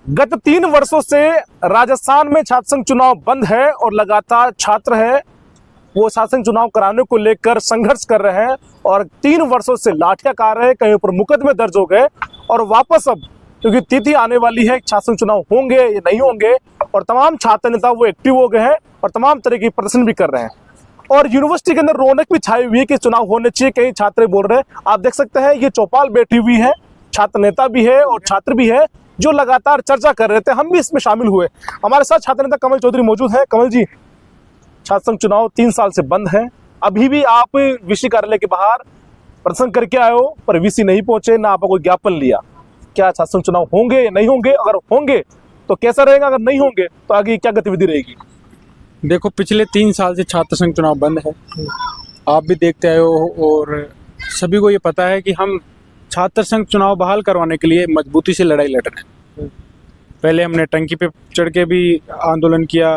गत 3 वर्षों से राजस्थान में छात्र संघ चुनाव बंद है और लगातार छात्र है वो छात्र संघ चुनाव कराने को लेकर संघर्ष कर रहे हैं और 3 वर्षों से लाठियां काट रहे हैं, कहीं पर मुकदमे दर्ज हो गए और वापस अब क्योंकि तिथि आने वाली है, छात्र संघ चुनाव होंगे या नहीं होंगे और तमाम छात्र नेता वो एक्टिव हो गए हैं और तमाम तरह की प्रदर्शन भी कर रहे हैं और यूनिवर्सिटी के अंदर रौनक भी छाई हुई है कि चुनाव होने चाहिए। कई छात्र बोल रहे हैं, आप देख सकते हैं ये चौपाल बैठी हुई है, छात्र नेता भी है और छात्र भी है जो लगातार चर्चा कर रहे थे, हम भी इसमें शामिल हुए। हमारे साथ छात्र नेता कमल चौधरी मौजूद है। कमल जी, छात्र संघ चुनाव 3 साल से बंद है, अभी भी आप वीसी कार्यालय के बाहर प्रदर्शन करके आए हो पर वीसी नहीं पहुंचे, ना आपका कोई ज्ञापन लिया। क्या छात्र संघ चुनाव होंगे या नहीं होंगे? अगर होंगे तो कैसा रहेगा, अगर नहीं होंगे तो आगे क्या गतिविधि रहेगी? देखो, पिछले 3 साल से छात्र संघ चुनाव बंद है, आप भी देखते आए हो और सभी को ये पता है कि हम छात्र संघ चुनाव बहाल करवाने के लिए मजबूती से लड़ाई लड़ रहे हैं। पहले हमने टंकी पे चढ़ के भी आंदोलन किया,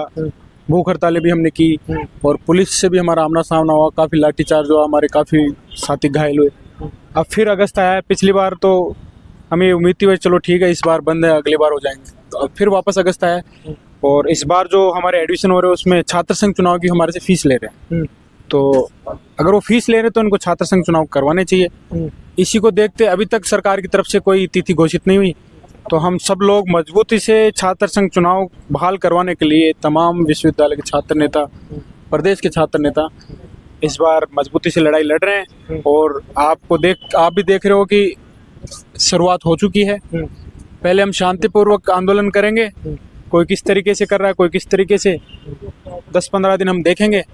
भूख हड़तालें भी हमने की और पुलिस से भी हमारा आमना सामना हुआ, काफ़ी लाठीचार्ज हुआ, हमारे काफ़ी साथी घायल हुए। अब फिर अगस्त आया है, पिछली बार तो हमें उम्मीद थी भाई चलो ठीक है इस बार बंद है, अगली बार हो जाएंगे, तो अब फिर वापस अगस्त आया और इस बार जो हमारे एडमिशन हो रहे हैं उसमें छात्र संघ चुनाव की हमारे से फीस ले रहे हैं। तो अगर वो फीस ले रहे हैं तो उनको छात्र संघ चुनाव करवाने चाहिए। इसी को देखते अभी तक सरकार की तरफ से कोई तिथि घोषित नहीं हुई, तो हम सब लोग मजबूती से छात्र संघ चुनाव बहाल करवाने के लिए तमाम विश्वविद्यालय के छात्र नेता, प्रदेश के छात्र नेता इस बार मजबूती से लड़ाई लड़ रहे हैं और आप भी देख रहे हो कि शुरुआत हो चुकी है। पहले हम शांतिपूर्वक आंदोलन करेंगे, कोई किस तरीके से कर रहा है, कोई किस तरीके से, 10-15 दिन हम देखेंगे,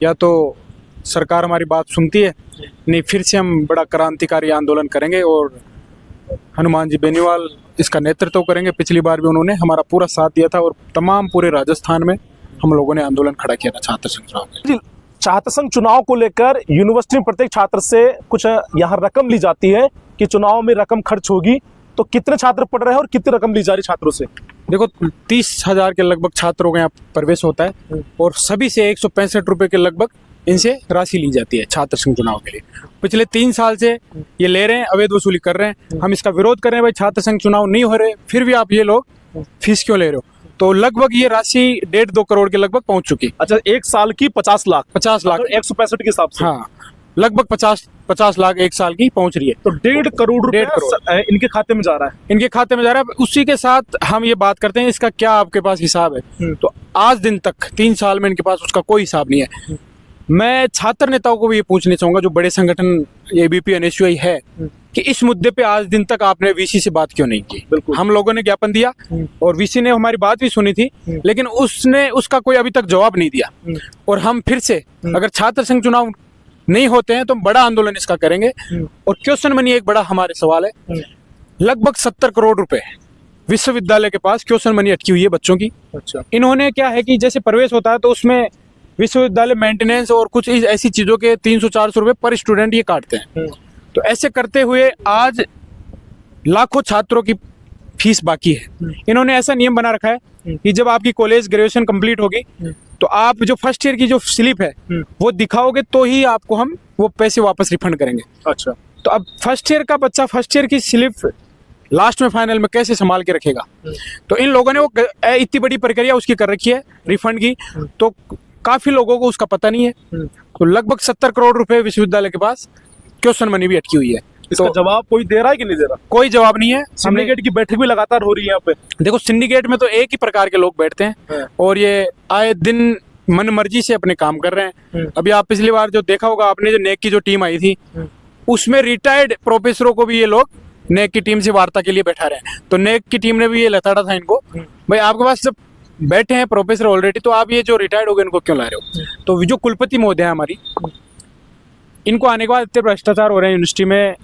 या तो सरकार हमारी बात सुनती है, नहीं फिर से हम बड़ा क्रांतिकारी आंदोलन करेंगे और हनुमान जी बेनीवाल इसका नेतृत्व करेंगे। पिछली बार भी उन्होंने हमारा पूरा साथ दिया था और तमाम पूरे राजस्थान में हम लोगों ने आंदोलन खड़ा किया था छात्र संघ चुनाव में। छात्र संघ चुनाव को लेकर यूनिवर्सिटी में प्रत्येक छात्र से कुछ यहाँ रकम ली जाती है कि चुनाव में रकम खर्च होगी, तो कितने छात्र पढ़ रहे हैं और कितनी रकम ली जा रही छात्रों से? देखो, 30,000 के लगभग छात्रों का यहाँ प्रवेश होता है और सभी से 165 रुपए के लगभग इनसे राशि ली जाती है छात्र संघ चुनाव के लिए। पिछले 3 साल से ये ले रहे हैं, अवैध वसूली कर रहे हैं। हम इसका विरोध कर रहे हैं, भाई छात्र संघ चुनाव नहीं हो रहे फिर भी आप ये लोग फीस क्यों ले रहे हो? तो लगभग ये राशि 1.5-2 करोड़ के लगभग पहुंच चुकी। अच्छा, 1 साल की 50 लाख 165 के हिसाब से, हाँ लगभग 50 लाख 1 साल की पहुंच रही है। तो 1.5 करोड़ रुपए इनके खाते में जा रहा है। इनके खाते में जा रहा है। उसी के साथ हम ये बात करते हैं, इसका क्या आपके पास हिसाब है? तो आज दिन तक 3 साल में इनके पास उसका कोई हिसाब नहीं है। मैं छात्र नेताओं को भी ये पूछना चाहूंगा, जो बड़े संगठन एबीपी एनएसयूआई है, कि इस मुद्दे पे आज दिन तक आपने वीसी से बात क्यों नहीं की? हम लोगों ने ज्ञापन दिया और वीसी ने हमारी बात भी सुनी थी, लेकिन उसने उसका कोई अभी तक जवाब नहीं दिया। और हम फिर से अगर छात्र संघ चुनाव नहीं होते हैं तो बड़ा आंदोलन इसका करेंगे। और क्वेश्चन मनी एक बड़ा हमारे सवाल है, लगभग 70 करोड़ रुपए विश्वविद्यालय के पास क्वेश्चन मनी अटकी हुई है बच्चों की। अच्छा, इन्होंने क्या है कि जैसे प्रवेश होता है तो उसमें विश्वविद्यालय मेंटेनेंस और कुछ ऐसी चीजों के 300-400 रुपए पर स्टूडेंट ये काटते हैं। तो ऐसे करते हुए आज लाखों छात्रों की फीस बाकी है। इन्होंने ऐसा नियम बना रखा है कि जब आपकी कॉलेज ग्रेजुएशन कंप्लीट होगी तो आप जो फर्स्ट ईयर की जो स्लिप है वो दिखाओगे तो ही आपको हम वो पैसे वापस रिफंड करेंगे। अच्छा, तो अब फर्स्ट ईयर का बच्चा फर्स्ट ईयर की स्लिप लास्ट में फाइनल में कैसे संभाल के रखेगा? तो इन लोगों ने वो इतनी बड़ी प्रक्रिया उसकी कर रखी है रिफंड की, तो काफी लोगों को उसका पता नहीं है। तो लगभग 70 करोड़ रुपए विश्वविद्यालय के पास क्वेश्चन मनी भी अटकी हुई है। इसका तो जवाब कोई दे रहा है कि नहीं दे रहा? कोई जवाब नहीं है। सिंडिकेट की बैठक भी लगातार हो रही है यहाँ पे। देखो, सिंडिकेट में तो एक ही प्रकार के लोग बैठते हैं और ये आए दिन मन मर्जी से अपने काम कर रहे हैं। अभी आप पिछली बार जो देखा होगा आपने, जो नेक की जो टीम आई थी उसमें रिटायर्ड प्रोफेसरों को भी ये लोग नेक की टीम से वार्ता के लिए बैठा रहे हैं। तो नेक की टीम ने भी ये लताड़ा था इनको, भाई आपके पास जब बैठे हैं प्रोफेसर ऑलरेडी, तो आप ये जो रिटायर्ड हो गए इनको क्यों ला रहे हो? तो जो कुलपति महोदय है हमारी, इनको आने के बाद इतने भ्रष्टाचार हो रहे हैं यूनिवर्सिटी में,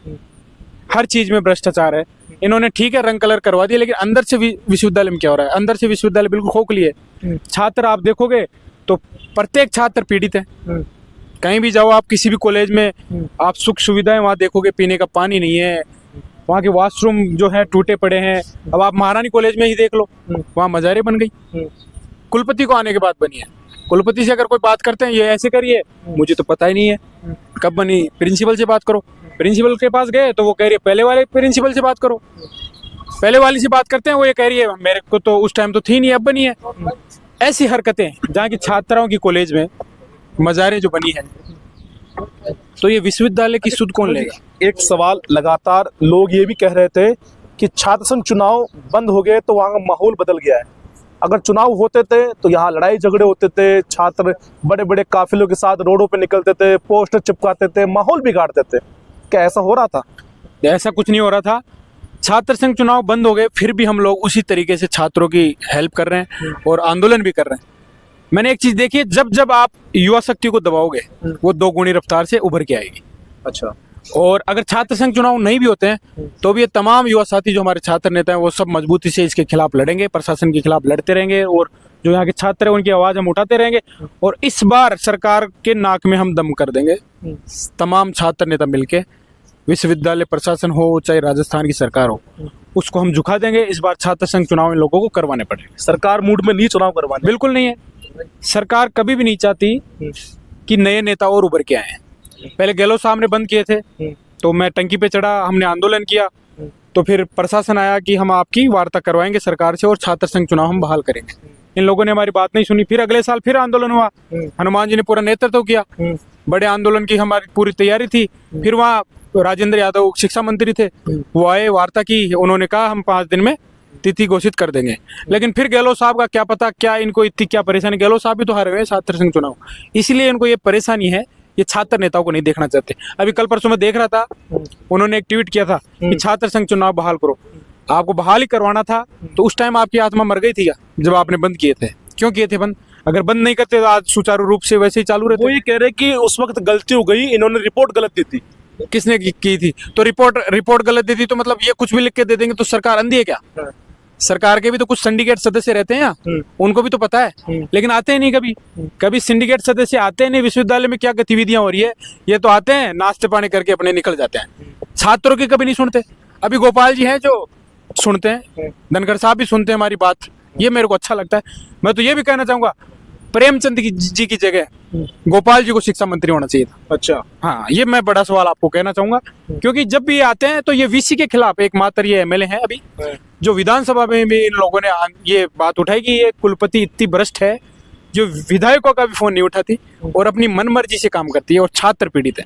हर चीज में भ्रष्टाचार है। इन्होंने ठीक है रंग कलर करवा दिया, लेकिन अंदर से विश्वविद्यालय में क्या हो रहा है? अंदर से विश्वविद्यालय बिल्कुल खोखली है। छात्र आप देखोगे तो प्रत्येक छात्र पीड़ित है। कहीं भी जाओ आप, किसी भी कॉलेज में आप सुख सुविधाएं वहाँ देखोगे, पीने का पानी नहीं है, वहाँ के वॉशरूम जो है टूटे पड़े हैं। अब आप महारानी कॉलेज में ही देख लो, वहाँ मजारे बन गई, कुलपति को आने के बाद बनी है। कुलपति से अगर कोई बात करते हैं ये ऐसे करिए, मुझे तो पता ही नहीं है कब बनी। प्रिंसिपल से बात करो, प्रिंसिपल के पास गए तो वो कह रही है पहले वाले प्रिंसिपल से बात करो। पहले वाली से बात करते हैं, वो ये कह रही है मेरे को तो उस टाइम तो थी नहीं, अब बनी है। ऐसी हरकतें जहाँ की छात्राओं की कॉलेज में मजारें जो बनी है, तो ये विश्वविद्यालय की सुध कौन लेगा? एक सवाल लगातार लोग ये भी कह रहे थे कि छात्र संघ चुनाव बंद हो गए तो वहाँ का माहौल बदल गया है। अगर चुनाव होते थे तो यहाँ लड़ाई झगड़े होते थे, छात्र बड़े बड़े काफिलों के साथ रोडों पे निकलते थे, पोस्टर चिपकाते थे, माहौल बिगाड़ते थे। क्या ऐसा हो रहा था? ऐसा कुछ नहीं हो रहा था। छात्र संघ चुनाव बंद हो गए, फिर भी हम लोग उसी तरीके से छात्रों की हेल्प कर रहे हैं और आंदोलन भी कर रहे हैं। मैंने एक चीज देखी है, जब जब आप युवा शक्ति को दबाओगे वो 2 गुनी रफ्तार से उभर के आएगी। अच्छा। और अगर छात्र संघ चुनाव नहीं भी होते हैं तो भी ये तमाम युवा साथी जो हमारे छात्र नेता हैं वो सब मजबूती से इसके खिलाफ लड़ेंगे, प्रशासन के खिलाफ लड़ते रहेंगे, और जो यहाँ के छात्र हैं उनकी आवाज हम उठाते रहेंगे। और इस बार सरकार के नाक में हम दम कर देंगे। तमाम छात्र नेता मिलके, विश्वविद्यालय प्रशासन हो चाहे राजस्थान की सरकार हो, उसको हम झुका देंगे। इस बार छात्र संघ चुनाव इन लोगों को करवाने पड़ेंगे। सरकार मूड में नहीं चुनाव करवाने? बिल्कुल नहीं है। सरकार कभी भी नहीं चाहती कि नए नेता और उभर के आए। पहले गहलोत साहब ने बंद किए थे तो मैं टंकी पे चढ़ा, हमने आंदोलन किया, तो फिर प्रशासन आया कि हम आपकी वार्ता करवाएंगे सरकार से और छात्र संघ चुनाव हम बहाल करेंगे। इन लोगों ने हमारी बात नहीं सुनी। फिर अगले साल फिर आंदोलन हुआ, हनुमान जी ने पूरा नेतृत्व किया, बड़े आंदोलन की हमारी पूरी तैयारी थी। फिर वहाँ राजेंद्र यादव शिक्षा मंत्री थे, वो आए, वार्ता की, उन्होंने कहा हम 5 दिन में तिथि घोषित कर देंगे। लेकिन फिर गहलोत साहब का क्या पता क्या इनको इतनी क्या परेशानी, गहलोत साहब भी तो हारे हुए छात्र संघ चुनाव, इसलिए इनको ये परेशानी है, ये छात्र नेताओं को नहीं देखना चाहते। अभी कल परसों में देख रहा था, उन्होंने एक ट्वीट किया था कि छात्र संघ चुनाव बहाल करो। आपको बहाल ही करवाना था तो उस टाइम आपकी आत्मा मर गई थी क्या जब आपने बंद किए थे? क्यों किए थे बंद? अगर बंद नहीं करते तो आज सुचारू रूप से वैसे ही चालू रहते। वो ये कह रहे कि उस वक्त गलती हो गई, इन्होंने रिपोर्ट गलत दी थी। किसने की थी? तो रिपोर्ट गलत दी थी तो मतलब ये कुछ भी लिख के दे देंगे तो सरकार अंधी है क्या? सरकार के भी तो कुछ सिंडिकेट सदस्य रहते हैं यहाँ, उनको भी तो पता है, लेकिन आते हैं नहीं। कभी सिंडिकेट सदस्य आते हैं नहीं, विश्वविद्यालय में क्या गतिविधियां हो रही है ये तो आते हैं, नाश्ते पानी करके अपने निकल जाते हैं। छात्रों की कभी नहीं सुनते। अभी गोपाल जी हैं जो सुनते हैं, धनखड़ साहब भी सुनते हैं हमारी बात, ये मेरे को अच्छा लगता है। मैं तो ये भी कहना चाहूंगा, प्रेमचंद जी की जगह गोपाल जी को शिक्षा मंत्री होना चाहिए था। अच्छा। हाँ, ये मैं बड़ा सवाल आपको कहना चाहूंगा, क्योंकि जब भी आते हैं तो ये वीसी के खिलाफ, एकमात्र ये एमएलए हैं अभी जो विधानसभा में भी इन लोगों ने ये बात उठाई कि ये कुलपति इतनी भ्रष्ट है जो विधायकों का भी फोन नहीं उठाती और अपनी मनमर्जी से काम करती है और छात्र पीड़ित है।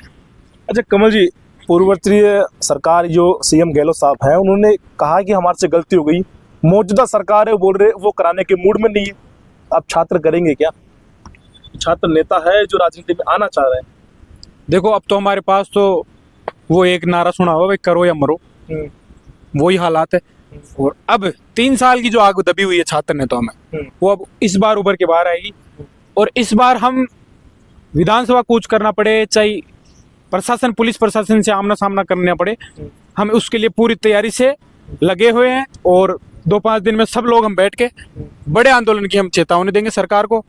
अच्छा कमल जी, पूर्ववर्तीय सरकार जो सीएम गहलोत साहब है उन्होंने कहा कि हमारे से गलती हो गई, मौजूदा सरकार है बोल रहे वो कराने के मूड में नहीं है। अब छात्र करेंगे क्या? छात्र नेता है जो राजनीति में आना चाह रहे हैं। देखो अब तो हमारे पास तो वो एक नारा सुना होगा, भाई करो या मरो, वही हालात है। और अब 3 साल की जो आग दबी हुई है छात्र नेताओं में, वो अब इस बार उभर के बाहर आएगी। और इस बार हम विधानसभा कूच करना पड़े, चाहे प्रशासन पुलिस प्रशासन से आमना सामना करना पड़े, हम उसके लिए पूरी तैयारी से लगे हुए हैं। और 2-5 दिन में सब लोग हम बैठ के बड़े आंदोलन की हम चेतावनी देंगे सरकार को,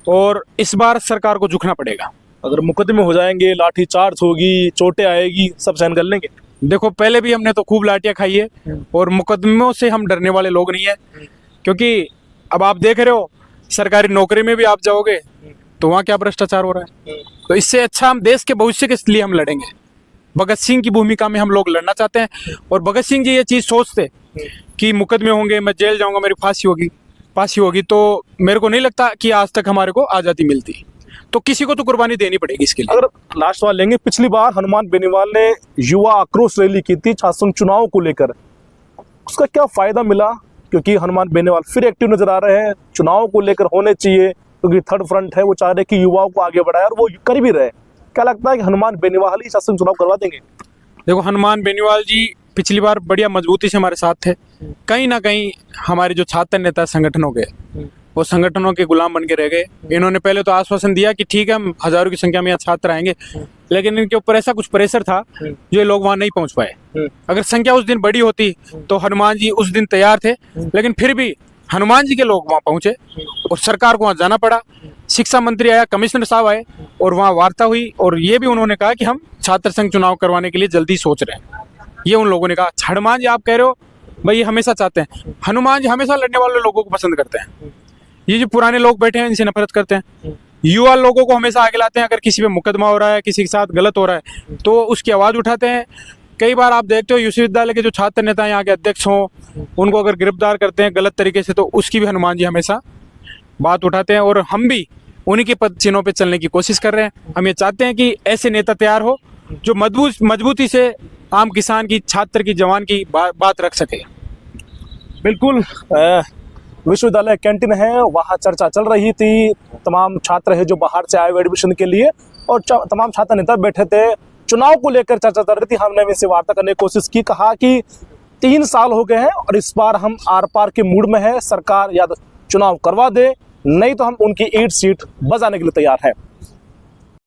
और इस बार सरकार को झुकना पड़ेगा। अगर मुकदमे हो जाएंगे, लाठी चार्ज होगी, चोटें आएगी, सब सहन कर लेंगे? देखो पहले भी हमने तो खूब लाठियां खाई है और मुकदमों से हम डरने वाले लोग नहीं है, क्योंकि अब आप देख रहे हो सरकारी नौकरी में भी आप जाओगे तो वहाँ क्या भ्रष्टाचार हो रहा है। तो इससे अच्छा हम देश के भविष्य के लिए हम लड़ेंगे। भगत सिंह की भूमिका में हम लोग लड़ना चाहते हैं। और भगत सिंह जी ये चीज सोचते कि मुकदमे होंगे, मैं जेल जाऊंगा, मेरी फांसी होगी, तो मेरे को नहीं लगता कि आज तक हमारे को आजादी मिलती। तो किसी को तो कुर्बानी देनी पड़ेगी इसके लिए। अगर लास्ट सवाल लेंगे, पिछली बार हनुमान बेनीवाल ने युवा आक्रोश रैली की थी छात्र संघ चुनाव को लेकर, उसका क्या फायदा मिला? क्योंकि हनुमान बेनीवाल फिर एक्टिव नजर आ रहे हैं, चुनाव को लेकर होने चाहिए, क्योंकि थर्ड फ्रंट है, वो चाह रहे कि युवाओं को आगे बढ़ाए और वो कर भी रहे। क्या लगता है कि हनुमान बेनीवाल ही छात्र संघ चुनाव करवा देंगे? देखो हनुमान बेनीवाल जी पिछली बार बढ़िया मजबूती से हमारे साथ थे, कहीं ना कहीं हमारे जो छात्र नेता संगठन हो गए वो संगठनों के गुलाम बन के रह गए। इन्होंने पहले तो आश्वासन दिया कि ठीक है हम हजारों की संख्या में यहाँ छात्र आएंगे, लेकिन इनके ऊपर ऐसा कुछ प्रेशर था जो ये लोग वहां नहीं पहुंच पाए। अगर संख्या उस दिन बड़ी होती तो हनुमान जी उस दिन तैयार थे, लेकिन फिर भी हनुमान जी के लोग वहां पहुंचे और सरकार को वहां जाना पड़ा। शिक्षा मंत्री आया, कमिश्नर साहब आए और वहां वार्ता हुई, और ये भी उन्होंने कहा कि हम छात्र संघ चुनाव करवाने के लिए जल्दी सोच रहे हैं। ये उन लोगों ने कहा। हनुमान जी आप कह रहे हो भाई ये हमेशा चाहते हैं, हनुमान जी हमेशा लड़ने वाले लोगों को पसंद करते हैं। ये जो पुराने लोग बैठे हैं इनसे नफरत करते हैं। युवा लोगों को हमेशा आगे लाते हैं। अगर किसी पे मुकदमा हो रहा है, किसी के साथ गलत हो रहा है तो उसकी आवाज उठाते हैं। कई बार आप देखते हो विश्वविद्यालय के जो छात्र नेता यहाँ के अध्यक्ष हों, उनको अगर गिरफ्तार करते हैं गलत तरीके से, तो उसकी भी हनुमान जी हमेशा बात उठाते हैं। और हम भी उन्हीं के पद चिन्हों पे चलने की कोशिश कर रहे हैं। हम ये चाहते हैं कि ऐसे नेता तैयार हो जो मजबूती से आम किसान की, छात्र की, जवान की बात रख सके। बिल्कुल, विश्वविद्यालय कैंटीन है, वहाँ चर्चा चल रही थी। तमाम छात्र है जो बाहर से आए हुए एडमिशन के लिए, और तमाम छात्र नेता बैठे थे। चुनाव को लेकर चर्चा चल रही थी। हमने इनसे वार्ता करने की कोशिश की, कहा कि 3 साल हो गए हैं और इस बार हम आर पार के मूड में है। सरकार या चुनाव करवा दे, नहीं तो हम उनकी ईंट सीट बजाने के लिए तैयार है।